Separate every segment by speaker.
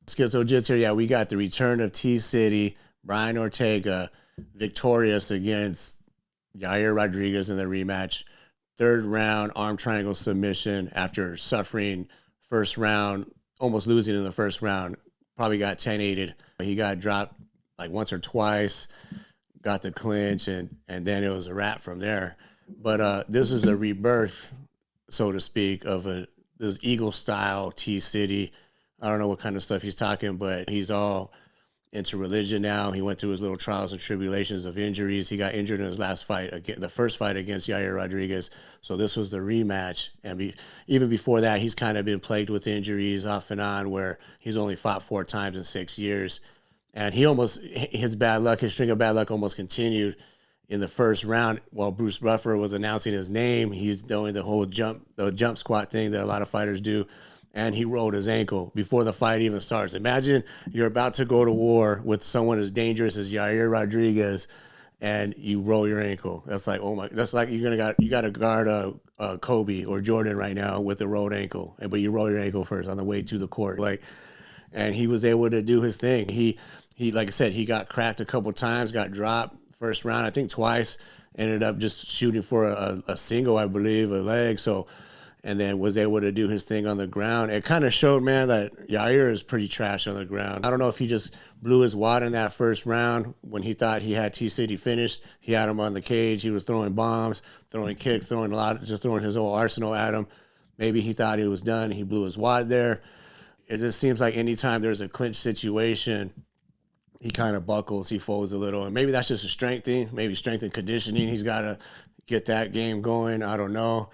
Speaker 1: Schizo Jits here. Yeah, we got the return of T-City, Brian Ortega, victorious against Yair Rodriguez in the rematch. Third round arm triangle submission after suffering first round, almost losing in the first round. Probably got 10-8'd. He got dropped like once or twice, got the clinch, and then it was a wrap from there. But this is the rebirth, so to speak, of this Eagle-style T-City. I don't know what kind of stuff he's talking, but he's all into religion now. He went through his little trials and tribulations of injuries. He got injured in his last fight, the first fight against Yair Rodriguez. So this was the rematch. And even before that, he's kind of been plagued with injuries off and on, where he's only fought 4 times in 6 years. And his bad luck, his string of bad luck almost continued in the first round while Bruce Buffer was announcing his name. He's doing the jump squat thing that a lot of fighters do. And he rolled his ankle before the fight even starts. Imagine you're about to go to war with someone as dangerous as Yair Rodriguez, and you roll your ankle. That's like, oh my! That's like you got to guard Kobe or Jordan right now with a rolled ankle, but you roll your ankle first on the way to the court. And he was able to do his thing. He like I said, he got cracked a couple times, got dropped first round, I think twice. Ended up just shooting for a single, I believe, a leg. And then was able to do his thing on the ground. It kind of showed, man, that Yair is pretty trash on the ground. I don't know if he just blew his wad in that first round when he thought he had T-City finished. He had him on the cage. He was throwing bombs, throwing kicks, just throwing his whole arsenal at him. Maybe he thought he was done. He blew his wad there. It just seems like anytime there's a clinch situation, he kind of buckles, he folds a little. And maybe that's just a strength thing, maybe strength and conditioning. He's got to get that game going. I don't know.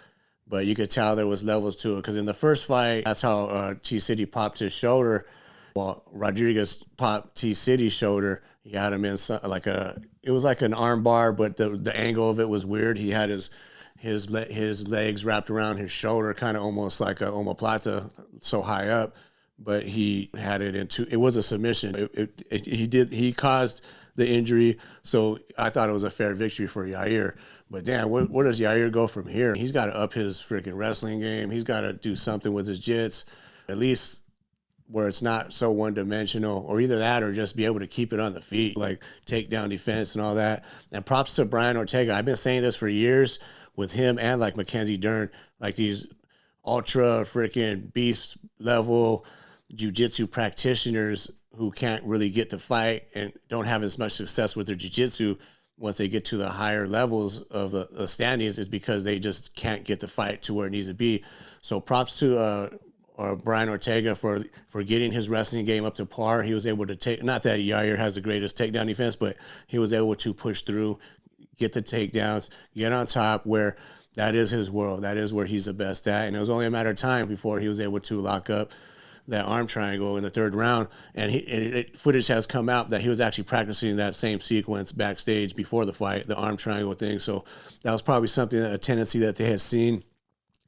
Speaker 1: But you could tell there was levels to it, because in the first fight, that's how T-City popped his shoulder. Well, Rodriguez popped T-City's shoulder. He had him in it was like an arm bar, but the angle of it was weird. He had his legs wrapped around his shoulder, kind of almost like a omoplata, so high up. But he had it into. It was a submission. He caused the injury, so I thought it was a fair victory for Yair. But damn, where does Yair go from here? He's got to up his freaking wrestling game. He's got to do something with his jits, at least where it's not so one-dimensional, or either that or just be able to keep it on the feet, like takedown defense and all that. And props to Brian Ortega. I've been saying this for years with him and like Mackenzie Dern, like these ultra freaking beast level jiu-jitsu practitioners who can't really get to fight and don't have as much success with their jiu-jitsu once they get to the higher levels of the standings, is because they just can't get the fight to where it needs to be. So props to Brian Ortega for getting his wrestling game up to par. He was able to take, not that Yair has the greatest takedown defense, but he was able to push through, get the takedowns, get on top, where that is his world. That is where he's the best at. And it was only a matter of time before he was able to lock up that arm triangle in the third round. And footage has come out that he was actually practicing that same sequence backstage before the fight, the arm triangle thing. So that was probably a tendency that they had seen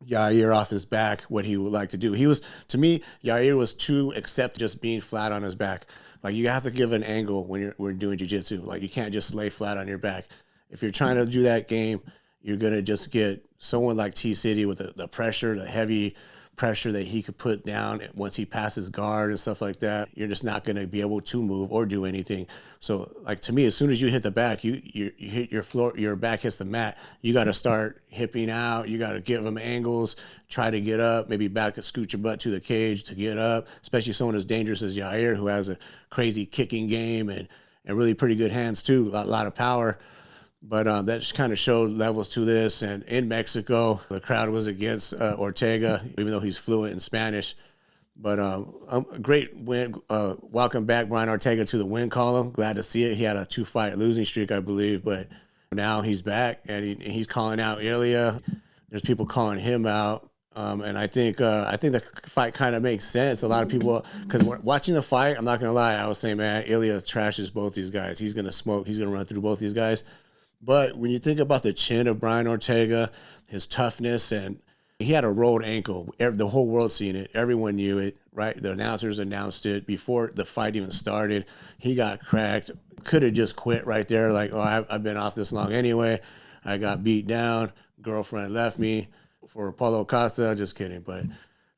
Speaker 1: Yair off his back, what he would like to do. To me, Yair was too accept just being flat on his back. Like, you have to give an angle when we're doing jiu-jitsu. Like, you can't just lay flat on your back. If you're trying to do that game, you're going to just get someone like T-City with the pressure, the heavy pressure that he could put down once he passes guard and stuff like that. You're just not going to be able to move or do anything. So, like, to me, as soon as you hit the back, you hit your floor, your back hits the mat, you got to start hipping out. You got to give them angles, try to get up, maybe back and scoot your butt to the cage to get up, especially someone as dangerous as Yair, who has a crazy kicking game and really pretty good hands too, a lot of power. But that just kind of showed levels to this. And in Mexico, the crowd was against Ortega, even though he's fluent in Spanish. But a great win. Welcome back, Brian Ortega, to the win column. Glad to see it. He had a 2-fight losing streak, I believe. But now he's back, and he's calling out Ilya. There's people calling him out. And I think the fight kind of makes sense. A lot of people, because watching the fight, I'm not going to lie, I was saying, man, Ilya trashes both these guys. He's going to smoke. He's going to run through both these guys. But when you think about the chin of Brian Ortega, his toughness, and he had a rolled ankle. The whole world seen it. Everyone knew it, right? The announcers announced it before the fight even started. He got cracked. Could have just quit right there. Like, oh, I've been off this long anyway. I got beat down. Girlfriend left me for Paulo Costa. Just kidding. But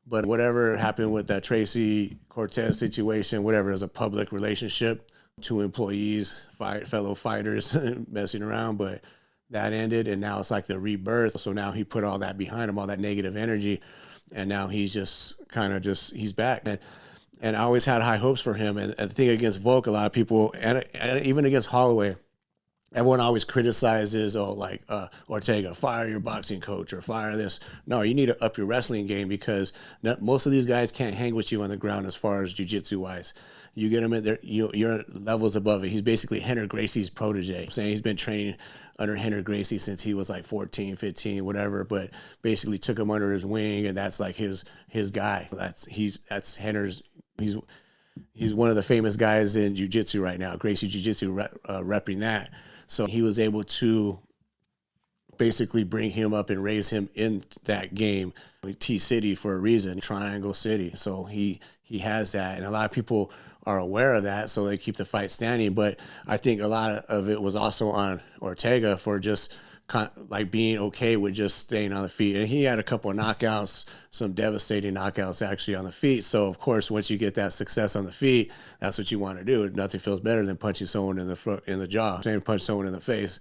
Speaker 1: But whatever happened with that Tracy Cortez situation, whatever, is a public relationship, two employees, fellow fighters messing around, but that ended, and now it's like the rebirth. So now he put all that behind him, all that negative energy, and now he's just kind of he's back. And I always had high hopes for him. And the thing against Volk, a lot of people, and even against Holloway, everyone always criticizes, Ortega, fire your boxing coach or fire this. No, you need to up your wrestling game, because most of these guys can't hang with you on the ground as far as jiu-jitsu wise. You get him in there, you're levels above it. He's basically Henry Gracie's protege. I'm saying he's been training under Henry Gracie since he was like 14, 15, whatever, but basically took him under his wing, and that's like his guy. That's Henry's. He's one of the famous guys in jiu-jitsu right now, Gracie Jiu-Jitsu repping that. So he was able to basically bring him up and raise him in that game. T-City for a reason, Triangle City. So he has that, and a lot of people are aware of that, so they keep the fight standing. But I think a lot of it was also on Ortega for just like being okay with just staying on the feet. And he had a couple of knockouts, some devastating knockouts actually on the feet. So of course, once you get that success on the feet, that's what you want to do. Nothing feels better than punching someone in the jaw. Same punch someone in the face.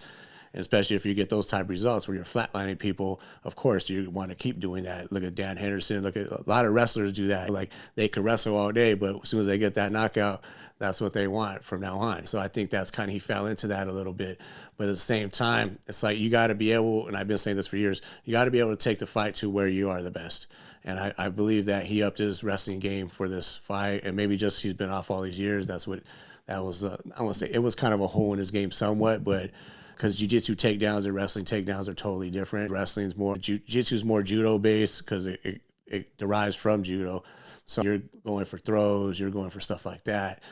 Speaker 1: And especially if you get those type of results where you're flatlining people, of course you want to keep doing that. Look at Dan Henderson. Look at a lot of wrestlers do that. Like, they could wrestle all day, but as soon as they get that knockout, that's what they want from now on. So I think that's kind of, he fell into that a little bit. But at the same time, it's like you got to be able, and I've been saying this for years, you got to be able to take the fight to where you are the best. And I believe that he upped his wrestling game for this fight, and maybe just he's been off all these years. That was, I want to say it was kind of a hole in his game somewhat, but because jiu-jitsu takedowns and wrestling takedowns are totally different. Wrestling's more, jiu-jitsu's more judo-based because it derives from judo. So you're going for throws, you're going for stuff like that,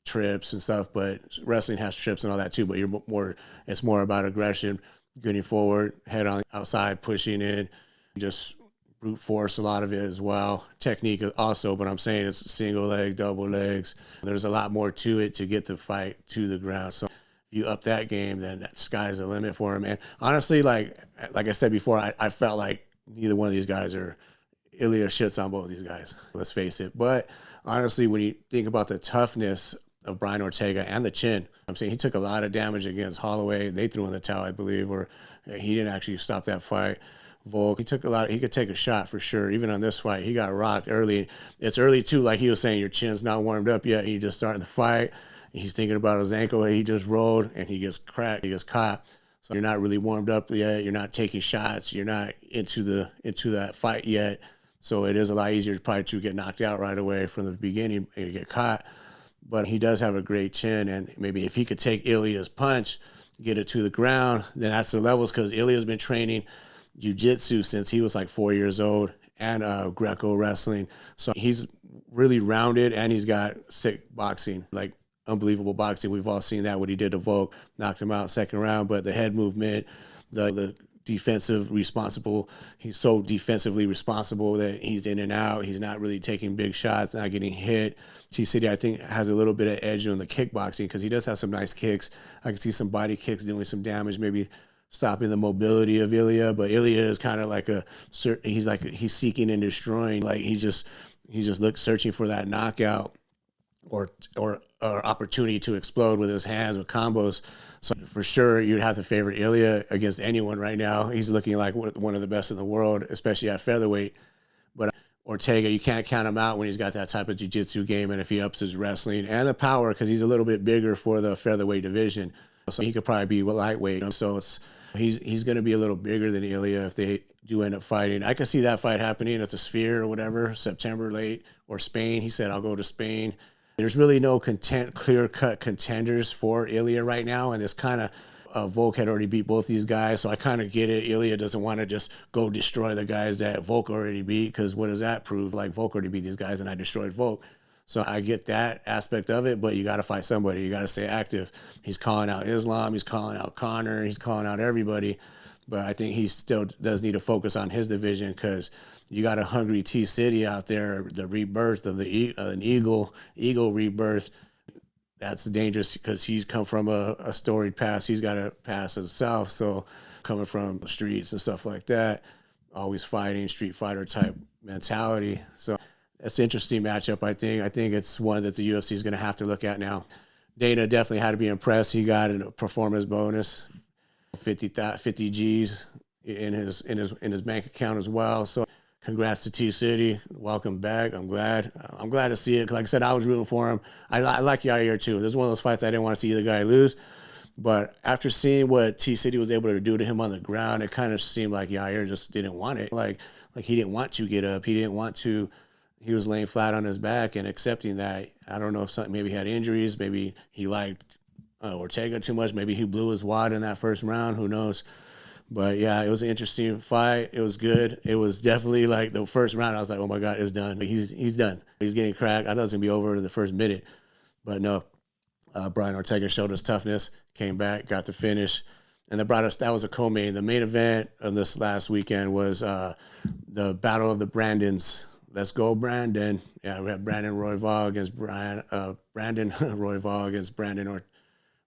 Speaker 1: trips and stuff, but wrestling has trips and all that too, but it's more about aggression, getting forward, head on outside, pushing in, just brute force, a lot of it as well. Technique also, but I'm saying it's single leg, double legs. There's a lot more to it to get the fight to the ground. So you up that game, then that sky's the limit for him. And honestly, like I said before, I felt like neither one of these guys are, Ilya shits on both these guys, let's face it. But honestly, when you think about the toughness of Brian Ortega and the chin, I'm saying he took a lot of damage against Holloway. They threw in the towel, I believe, or he didn't actually stop that fight. Volk, he could take a shot for sure. Even on this fight, he got rocked early. It's early too, like he was saying, your chin's not warmed up yet. He just started the fight. He's thinking about his ankle. He just rolled and he gets cracked. He gets caught. So you're not really warmed up yet. You're not taking shots. You're not into that fight yet. So it is a lot easier probably to get knocked out right away from the beginning and get caught. But he does have a great chin, and maybe if he could take Ilya's punch, get it to the ground, then that's the levels, because Ilya's been training jiu-jitsu since he was like 4 years old, and Greco wrestling. So he's really rounded, and he's got sick boxing, like unbelievable boxing. We've all seen that, what he did to Volk, knocked him out second round, but the head movement, the defensive responsible, he's so defensively responsible that he's in and out. He's not really taking big shots, not getting hit. T-City, I think, has a little bit of edge on the kickboxing because he does have some nice kicks. I can see some body kicks doing some damage, maybe stopping the mobility of Ilya, but Ilya is kind of like he's seeking and destroying. Like he's just searching for that knockout or opportunity to explode with his hands, with combos. So for sure, you'd have to favor Ilya against anyone right now. He's looking like one of the best in the world, especially at featherweight. But Ortega, you can't count him out when he's got that type of jiu-jitsu game, and if he ups his wrestling and the power, because he's a little bit bigger for the featherweight division. So he could probably be lightweight. So he's going to be a little bigger than Ilya if they do end up fighting. I could see that fight happening at the Sphere or whatever, September late, or Spain. He said, I'll go to Spain. There's really no clear-cut contenders for Ilya right now, and this kind of Volk had already beat both these guys, so I kind of get it. Ilya doesn't want to just go destroy the guys that Volk already beat, because what does that prove? Like, Volk already beat these guys, and I destroyed Volk. So I get that aspect of it, but you got to fight somebody. You got to stay active. He's calling out Islam. He's calling out Conor. He's calling out everybody. But I think he still does need to focus on his division, because you got a hungry T-City out there, the rebirth of an eagle rebirth. That's dangerous, because he's come from a storied past. He's got a past himself, so coming from the streets and stuff like that, always fighting, street fighter type mentality. So that's an interesting matchup, I think. I think it's one that the UFC is going to have to look at now. Dana definitely had to be impressed. He got a performance bonus, 50 G's in his bank account as well. So congrats to T-City. Welcome back. I'm glad to see it. Like I said, I was rooting for him. I like Yair too. This is one of those fights I didn't want to see either guy lose. But after seeing what T-City was able to do to him on the ground, it kind of seemed like Yair just didn't want it. Like he didn't want to get up. He didn't want to. He was laying flat on his back and accepting that. I don't know if something, maybe he had injuries. Maybe he liked Ortega too much. Maybe he blew his wad in that first round. Who knows? But yeah, it was an interesting fight. It was good. It was definitely like the first round. I was like, oh my God, it's done. He's done. He's getting cracked. I thought it was gonna be over in the first minute, but no. Brian Ortega showed us toughness, came back, got the finish, and that was a co-main. The main event of this last weekend was the Battle of the Brandons. Let's go, Brandon. Yeah, we had Brandon Royval against Brandon Royval against Brandon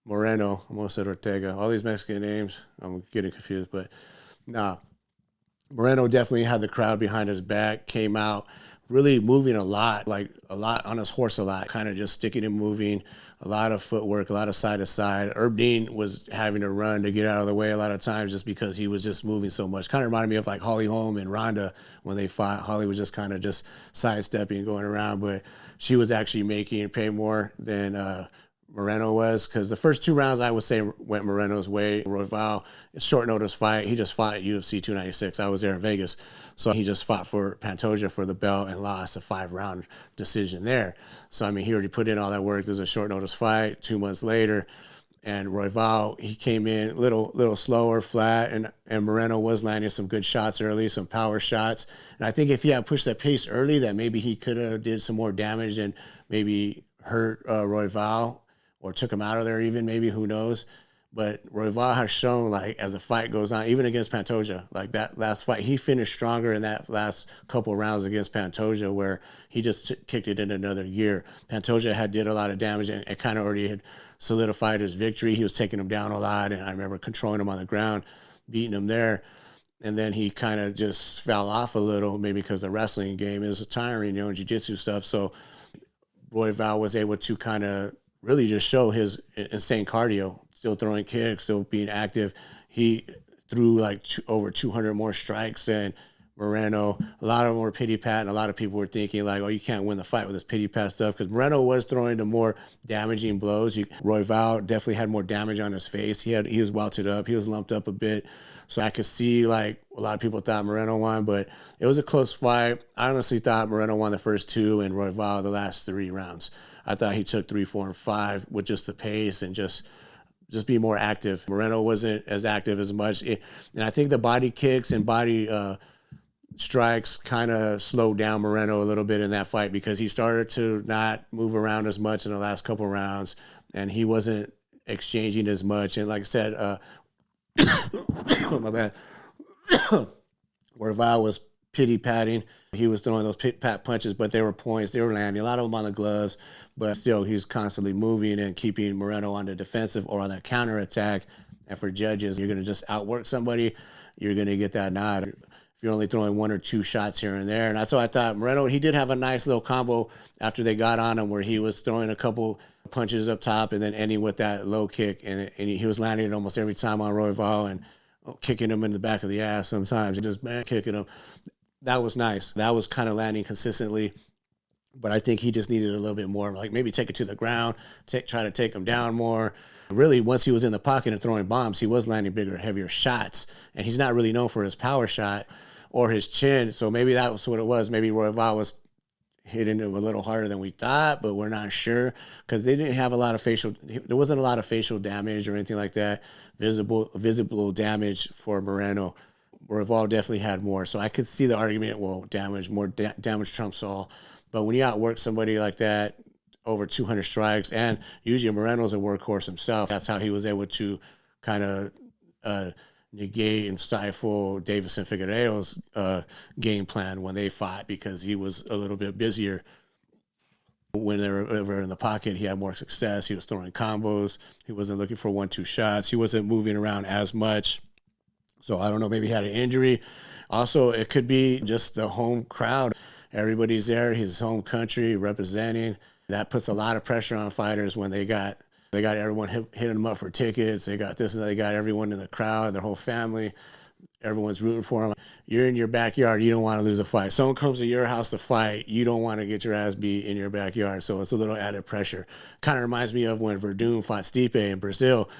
Speaker 1: Moreno. I almost said Ortega. All these Mexican names, I'm getting confused, but nah. Moreno definitely had the crowd behind his back, came out really moving a lot on his horse a lot, kind of just sticking and moving. A lot of footwork, a lot of side to side. Herb Dean was having to run to get out of the way a lot of times just because he was just moving so much. Kind of reminded me of like Holly Holm and Ronda when they fought. Holly was just kind of just sidestepping, going around, but she was actually making pay more than Moreno was, because the first 2 rounds I would say went Moreno's way. Royval, it's short notice fight. He just fought at UFC 296. I was there in Vegas. So he just fought for Pantoja for the belt and lost a 5-round decision there. So, I mean, he already put in all that work. There's a short notice fight 2 months later. And Royval, he came in a little slower, flat, and Moreno was landing some good shots early, some power shots. And I think if he had pushed that pace early, that maybe he could have did some more damage and maybe hurt Royval or took him out of there even, maybe, who knows. But Royval has shown, like, as the fight goes on, even against Pantoja, like that last fight, he finished stronger in that last couple rounds against Pantoja, where he just kicked it in another gear. Pantoja did a lot of damage and it kind of already had solidified his victory. He was taking him down a lot, and I remember controlling him on the ground, beating him there. And then he kind of just fell off a little, maybe because the wrestling game is tiring, jiu-jitsu stuff. So Royval was able to kind of really just show his insane cardio, still throwing kicks, still being active. He threw like over 200 more strikes than Moreno. A lot of them were pity pat, and a lot of people were thinking like, oh, you can't win the fight with this pity pat stuff, because Moreno was throwing the more damaging blows. Royval definitely had more damage on his face. He was welted up. He was lumped up a bit. So I could see, like, a lot of people thought Moreno won, but it was a close fight. I honestly thought Moreno won the first 2 and Royval the last 3 rounds. I thought he took 3, 4, and 5 with just the pace and just be more active. Moreno wasn't as active as much. And I think the body kicks and body strikes kind of slowed down Moreno a little bit in that fight, because he started to not move around as much in the last couple of rounds, and he wasn't exchanging as much. And like I said, my bad, Royval was pity-patting. He was throwing those pit-pat punches, but they were points. They were landing, a lot of them on the gloves, but still he's constantly moving and keeping Moreno on the defensive or on that counterattack. And for judges, you're going to just outwork somebody, you're going to get that nod. If you're only throwing 1 or 2 shots here and there. And that's why I thought Moreno, he did have a nice little combo after they got on him, where he was throwing a couple punches up top and then ending with that low kick. And he was landing it almost every time on Royval and kicking him in the back of the ass sometimes, just kicking him. That was nice. That was kind of landing consistently. But I think he just needed a little bit more, like maybe take it to the ground, try to take him down more. Really, once he was in the pocket and throwing bombs, he was landing bigger, heavier shots. And he's not really known for his power shot or his chin. So maybe that was what it was. Maybe Royval was hitting him a little harder than we thought, but we're not sure, because they didn't have a lot of there wasn't a lot of facial damage or anything like that, visible damage for Moreno. Royval definitely had more. So I could see the argument, well, damage trumps all. But when you outwork somebody like that, over 200 strikes, and usually Moreno's a workhorse himself, that's how he was able to kind of negate and stifle Davison Figueiredo's game plan when they fought, because he was a little bit busier. When they were in the pocket, he had more success. He was throwing combos. He wasn't looking for 1-2 shots. He wasn't moving around as much. So I don't know, maybe he had an injury. Also, it could be just the home crowd. Everybody's there, his home country representing. That puts a lot of pressure on fighters when they got everyone hitting them up for tickets. They got this and they got everyone in the crowd, their whole family. Everyone's rooting for them. You're in your backyard. You don't want to lose a fight. Someone comes to your house to fight. You don't want to get your ass beat in your backyard. So it's a little added pressure. Kind of reminds me of when Verdun fought Stipe in Brazil.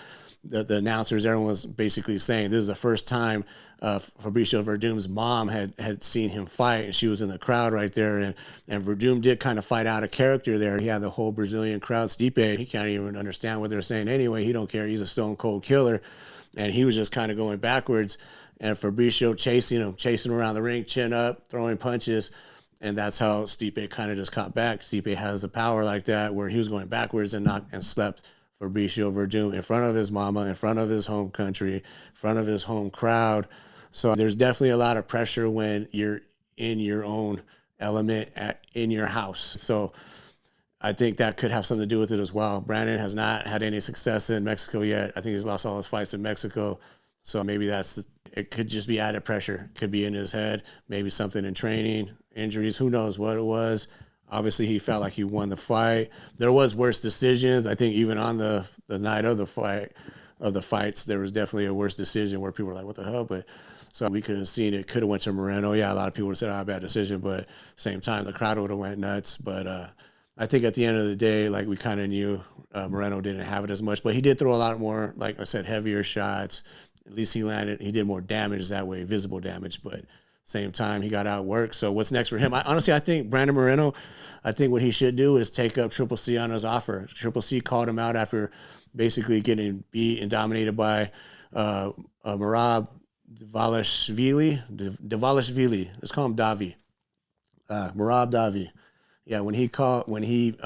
Speaker 1: The announcers, everyone was basically saying this is the first time Fabricio Verdum's mom had seen him fight, and she was in the crowd right there. And Verdum did kind of fight out of character there. He had the whole Brazilian crowd. Stipe, he can't even understand what they're saying anyway. He don't care. He's a stone cold killer. And he was just kind of going backwards. And Fabricio chasing around the ring, chin up, throwing punches. And that's how Stipe kind of just caught back. Stipe has the power like that where he was going backwards and slept Fabricio Verdum in front of his mama, in front of his home country, in front of his home crowd. So there's definitely a lot of pressure when you're in your own element in your house. So I think that could have something to do with it as well. Brandon has not had any success in Mexico yet. I think he's lost all his fights in Mexico. So maybe it could just be added pressure. It could be in his head, maybe something in training, injuries, who knows what it was. Obviously, he felt like he won the fight. There was worse decisions. I think even on the night of the fights, there was definitely a worse decision where people were like, what the hell? But so we could have seen it could have went to Moreno. Yeah, a lot of people would have said, oh, bad decision. But same time, the crowd would have went nuts. But I think at the end of the day, like we kind of knew Moreno didn't have it as much. But he did throw a lot more, like I said, heavier shots. At least he did more damage that way, visible damage. But same time, he got outworked. So what's next for him? Honestly, I think Brandon Moreno, I think what he should do is take up Triple C on his offer. Triple C called him out after basically getting beat and dominated by Merab Dvalishvili. Let's call him Davi. Merab Davi. Yeah, when he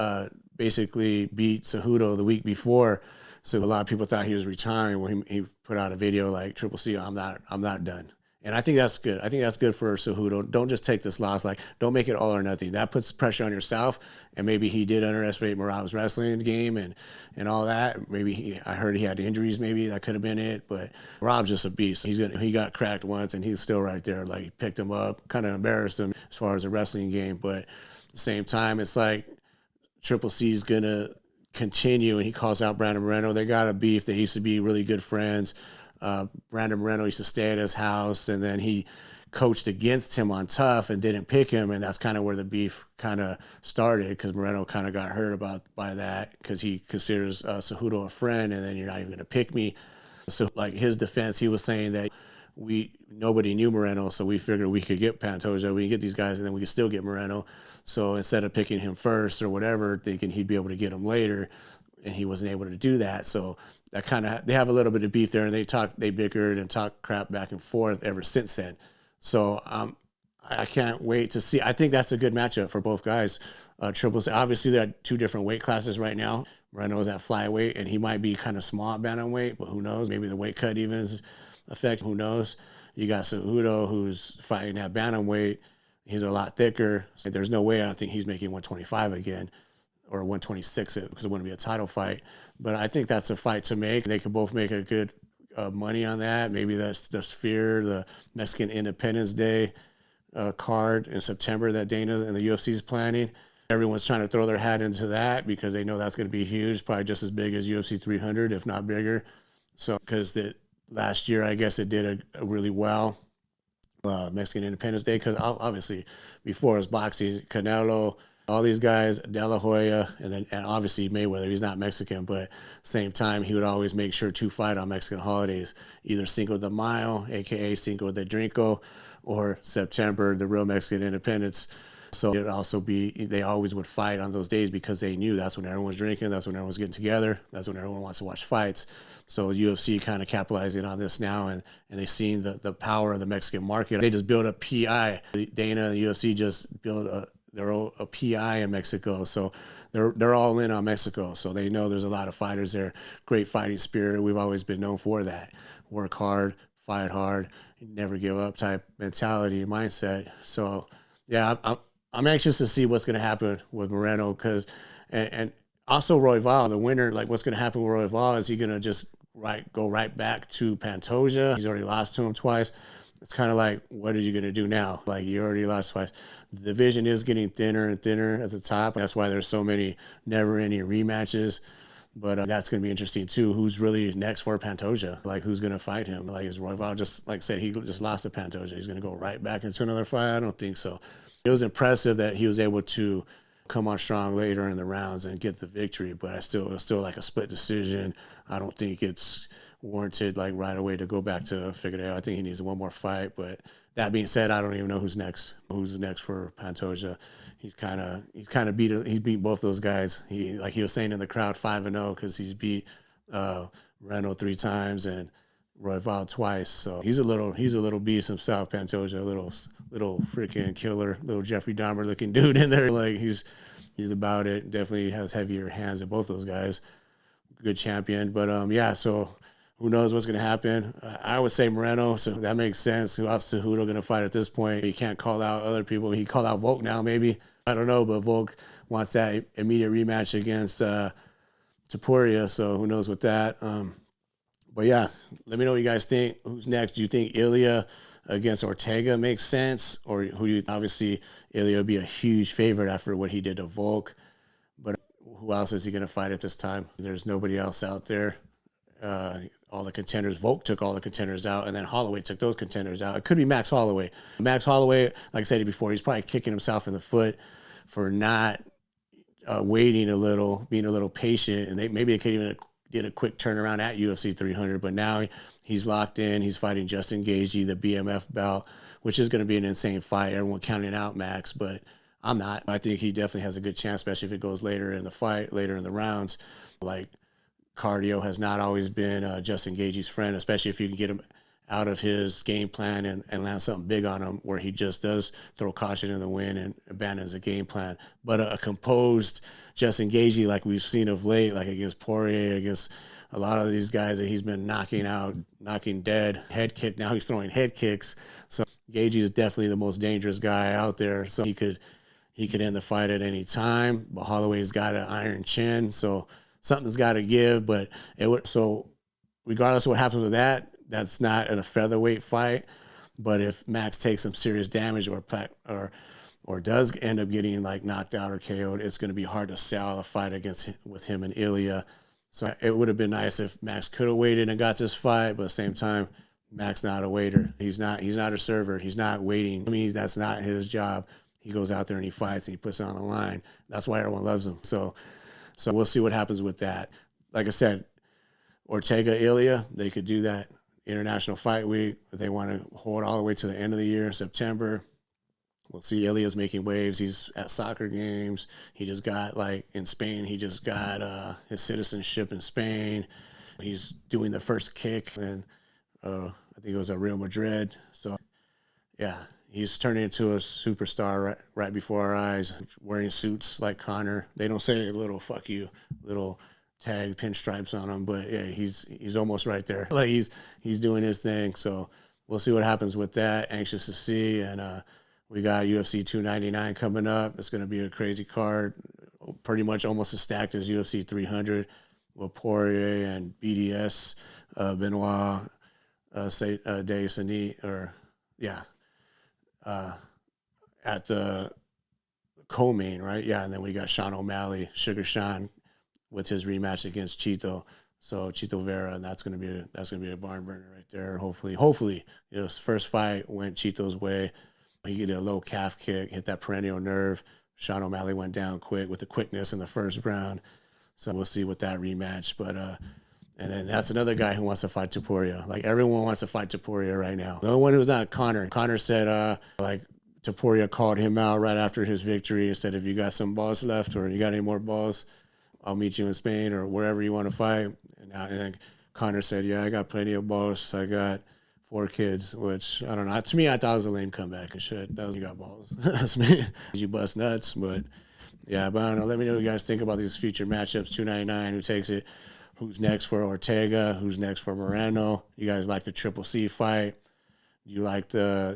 Speaker 1: basically beat Cejudo the week before, so a lot of people thought he was retiring. When he put out a video like Triple C, I'm not done. And I think that's good. I think that's good for Cejudo. Don't just take this loss. Like, don't make it all or nothing. That puts pressure on yourself. And maybe he did underestimate Merab's wrestling game and all that. Maybe I heard he had injuries. Maybe that could have been it. But Merab's just a beast. He got cracked once, and he's still right there. Like, he picked him up, kind of embarrassed him as far as the wrestling game. But at the same time, it's like Triple C's going to continue, and he calls out Brandon Moreno. They got a beef. They used to be really good friends. Brandon Moreno used to stay at his house, and then he coached against him on Tough and didn't pick him, and that's kind of where the beef kind of started because Moreno kind of got hurt by that because he considers Cejudo a friend, and then you're not even going to pick me. So, like, his defense, he was saying that nobody knew Moreno, so we figured we could get Pantoja, we can get these guys, and then we could still get Moreno. So instead of picking him first or whatever, thinking he'd be able to get him later, and he wasn't able to do that. So that they have a little bit of beef there, and they bickered and talked crap back and forth ever since then. So I can't wait to see. I think that's a good matchup for both guys. Triple C, obviously they're at two different weight classes right now. Moreno's at flyweight, and he might be kind of small at bantamweight, but who knows? Maybe the weight cut even affects. Who knows? You got Cejudo, who's fighting at bantamweight. He's a lot thicker. So there's no way I don't think he's making 125 again. Or 126 because it wouldn't be a title fight. But I think that's a fight to make. They could both make a good money on that. Maybe that's the Sphere, the Mexican Independence Day card in September that Dana and the UFC is planning. Everyone's trying to throw their hat into that because they know that's going to be huge, probably just as big as UFC 300, if not bigger. So because last year, I guess it did a really well, Mexican Independence Day, because obviously before it was boxing, Canelo, all these guys, De La Hoya, and obviously Mayweather. He's not Mexican, but same time, he would always make sure to fight on Mexican holidays, either Cinco de Mayo, a.k.a. Cinco de Drinko, or September, the real Mexican independence. So it'd also they always would fight on those days because they knew that's when everyone's drinking, that's when everyone's getting together, that's when everyone wants to watch fights. So UFC kind of capitalizing on this now, and they've seen the power of the Mexican market. They just built a PI. Dana and the UFC just built a PI in Mexico, so they're all in on Mexico. So they know there's a lot of fighters there. Great fighting spirit. We've always been known for that. Work hard, fight hard, never give up type mentality, mindset. So yeah, I'm anxious to see what's going to happen with Moreno and also Royval, the winner. Like, what's going to happen with Royval? Is he going to just go right back to Pantoja? He's already lost to him twice. it's kind of like, what are you going to do now? Like, you already lost twice. The division is getting thinner and thinner at the top. That's why there's so many never-ending rematches. But that's going to be interesting, too. Who's really next for Pantoja? Like, who's going to fight him? Like, is Royval just, like I said, he just lost to Pantoja. He's going to go right back into another fight? I don't think so. It was impressive that he was able to come on strong later in the rounds and get the victory, but it was still like a split decision. I don't think it's warranted like right away to go back to Figueiredo. I think he needs one more fight. But that being said, I don't even know who's next. Who's next for Pantoja? He's beat both those guys. He was saying in the crowd 5-0 because he's beat Moreno 3 times and Royval twice. So he's a little beast himself, Pantoja, a little freaking killer, little Jeffrey Dahmer looking dude in there. Like he's about it. Definitely has heavier hands than both those guys. Good champion. But yeah, so who knows what's going to happen? I would say Moreno, so that makes sense. Who else Cejudo going to fight at this point? He can't call out other people. He called out Volk now, maybe. I don't know, but Volk wants that immediate rematch against Topuria, so who knows with that. But yeah, let me know what you guys think. Who's next? Do you think Ilya against Ortega makes sense? Or obviously, Ilya would be a huge favorite after what he did to Volk. But who else is he going to fight at this time? There's nobody else out there. All the contenders. Volk took all the contenders out, and then Holloway took those contenders out. It could be Max Holloway. Max Holloway, like I said before, he's probably kicking himself in the foot for not waiting a little, being a little patient, and maybe they could even did a quick turnaround at UFC 300, but now he's locked in. He's fighting Justin Gaethje, the BMF bout, which is going to be an insane fight. Everyone counting out Max, but I'm not. I think he definitely has a good chance, especially if it goes later in the fight, later in the rounds. Like, cardio has not always been Justin Gaethje's friend, especially if you can get him out of his game plan and land something big on him where he just does throw caution in the wind and abandons the game plan. But a composed Justin Gaethje, like we've seen of late, like against Poirier, against a lot of these guys that he's been knocking out, knocking dead, head kick. Now he's throwing head kicks. So Gaethje is definitely the most dangerous guy out there. So he could end the fight at any time. But Holloway's got an iron chin, so something's got to give. But so regardless of what happens with that, that's not in a featherweight fight. But if Max takes some serious damage or does end up getting like knocked out or KO'd, it's going to be hard to sell a fight with him and Ilya. So it would have been nice if Max could have waited and got this fight, but at the same time, Max not a waiter. He's not a server. He's not waiting. I mean, that's not his job. He goes out there and he fights and he puts it on the line. That's why everyone loves him. So we'll see what happens with that. Like I said, Ortega, Ilya, they could do that International Fight Week. If they want to hold all the way to the end of the year in September, we'll see. Ilya's making waves. He's at soccer games. He just got, like, in Spain, he just got his citizenship in Spain. He's doing the first kick, and I think it was at Real Madrid. So, yeah, he's turning into a superstar right before our eyes, wearing suits like Conor. They don't say a little fuck you, little tag pinstripes on him, but yeah, he's almost right there. Like he's doing his thing. So we'll see what happens with that. Anxious to see. And we got UFC 299 coming up. It's going to be a crazy card, pretty much almost as stacked as UFC 300 with Poirier and BDS, Benoit, Deusani, at the co-main, right? Yeah, and then we got Sean O'Malley, Sugar Sean, with his rematch against Chito. So Chito Vera, and that's gonna be a barn burner right there. Hopefully, his first fight went Chito's way. He did a low calf kick, hit that perennial nerve. Sean O'Malley went down quick with the quickness in the first round. So we'll see with that rematch. But and then that's another guy who wants to fight Topuria. Like, everyone wants to fight Topuria right now. No one who's not Conor. Conor said Topuria called him out right after his victory and said, if you got some balls left or you got any more balls, I'll meet you in Spain or wherever you want to fight. And then Conor said, yeah, I got plenty of balls. I got 4 kids, which, I don't know. To me, I thought it was a lame comeback and shit. That was, you got balls. That's me. You bust nuts. But, yeah, but I don't know. Let me know what you guys think about these future matchups. 299, who takes it? Who's next for Ortega? Who's next for Moreno? You guys like the Triple C fight? Do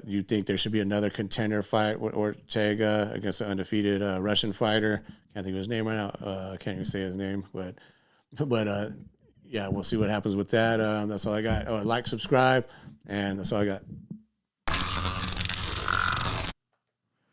Speaker 1: you think there should be another contender fight with Ortega against the undefeated Russian fighter? Can't think of his name right now. I can't even say his name, but yeah, we'll see what happens with that. That's all I got. Like, subscribe, and that's all I got.